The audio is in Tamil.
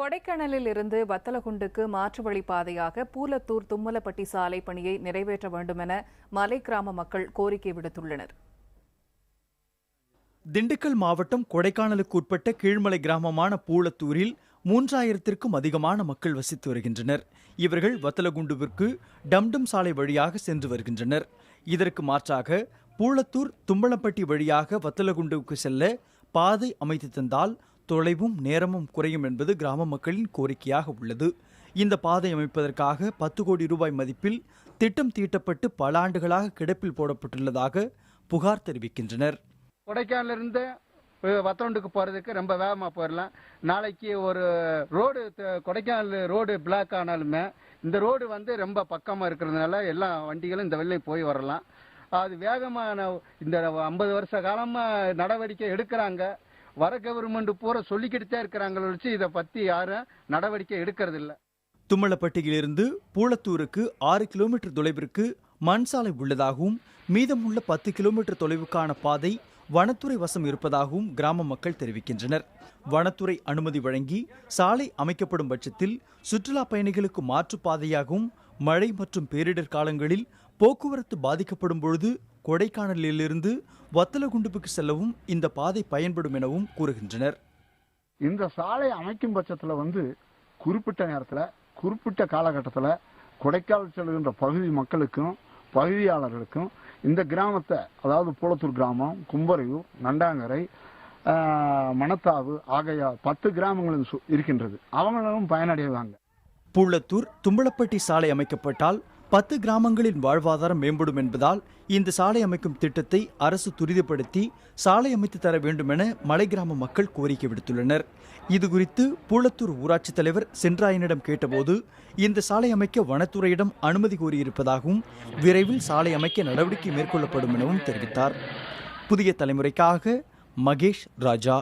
கொடைக்கானலில் இருந்து வத்தலகுண்டுக்கு மாற்று வழிப்பாதையாக பூலத்தூர் தும்மலப்பட்டி சாலை பணியை நிறைவேற்ற வேண்டும் என மலை கிராம மக்கள் கோரிக்கை விடுத்துள்ளனர். திண்டுக்கல் மாவட்டம் கொடைக்கானலுக்கு உட்பட்ட கீழ்மலை கிராமமான பூலத்தூரில் 3000த்திற்கும் அதிகமான மக்கள் வசித்து வருகின்றனர். இவர்கள் வத்தலகுண்டுவிற்கு டம்டம் சாலை வழியாக சென்று வருகின்றனர். இதற்கு மாற்றாக பூலத்தூர் தும்பலப்பட்டி வழியாக வத்தலகுண்டுவுக்கு செல்ல பாதை அமைத்து தந்தால் தொலைவும் நேரமும் குறையும் என்பது கிராம மக்களின் கோரிக்கையாக உள்ளது. இந்த பாதை அமைப்பதற்காக 10 கோடி ரூபாய் மதிப்பில் திட்டம் தீட்டப்பட்டு பல ஆண்டுகளாக கிடப்பில் போடப்பட்டுள்ளதாக புகார் தெரிவிக்கின்றனர். கொடைக்கானலிருந்து வத்தலகுண்டுக்கு போறதுக்கு ரொம்ப வேகமா போயிடலாம். நாளைக்கு ஒரு ரோடு கொடைக்கானல் ரோடு பிளாக் ஆனாலுமே இந்த ரோடு ரொம்ப பக்கமா இருக்கிறதுனால எல்லா வண்டிகளும் இந்த வழியில போய் வரலாம். அது வேகமான இந்த 50 வருஷ காலமா நடவடிக்கை எடுக்கிறாங்க. வர கவர்மெண்ட் பூரா சொல்லிக்கிட்டே இருக்கிறாங்க. இதை பத்தி யாரும் நடவடிக்கை எடுக்கிறது இல்ல. தும்மலப்பட்டியிலிருந்து பூலத்தூருக்கு 6 கிலோமீட்டர் தொலைவிற்கு மண் சாலை உள்ளதாகவும் மீதமுள்ள 10 கிலோமீட்டர் தொலைவுக்கான பாதை வனத்துறை வசம் இருப்பதாகவும் கிராம மக்கள் தெரிவிக்கின்றனர். வனத்துறை அனுமதி வழங்கி சாலை அமைக்கப்படும் பட்சத்தில் சுற்றுலா பயணிகளுக்கு மாற்றுப்பாதையாகவும் மழை மற்றும் பேரிடர் காலங்களில் போக்குவரத்து பாதிக்கப்படும் பொழுது கொடைக்கானலிலிருந்து வத்தலகுண்டுவுக்கு செல்லவும் இந்த பாதை பயன்படும் எனவும் கூறுகின்றனர். இந்த சாலை அமைக்கும் பட்சத்தில் குறிப்பிட்ட நேரத்தில் குறிப்பிட்ட காலகட்டத்தில் கொடைக்கானல் செல்கின்ற பகுதி மக்களுக்கும் பகுதியாளர்களுக்கும் இந்த கிராமத்தை, அதாவது பூலத்தூர் கிராமம், கும்பரையூர், நண்டாங்கரை, மணத்தாவு ஆகிய 10 கிராமங்களும் இருக்கின்றது. அவங்களும் பயனடைவாங்க. பூலத்தூர் தும்பலப்பட்டி சாலை அமைக்கப்பட்டால் 10 கிராமங்களின் வாழ்வாதாரம் மேம்படும் என்பதால் இந்த சாலை அமைக்கும் திட்டத்தை அரசு துரிதப்படுத்தி சாலை அமைத்து தர வேண்டும் என மலை கிராம மக்கள் கோரிக்கை விடுத்துள்ளனர். இதுகுறித்து பூலத்தூர் ஊராட்சித் தலைவர் சென்றாயனிடம் கேட்டபோது இந்த சாலை அமைக்க வனத்துறையிடம் அனுமதி கோரியிருப்பதாகவும் விரைவில் சாலை அமைக்க நடவடிக்கை மேற்கொள்ளப்படும் எனவும் தெரிவித்தார். புதிய தலைமுறைக்காக மகேஷ் ராஜா.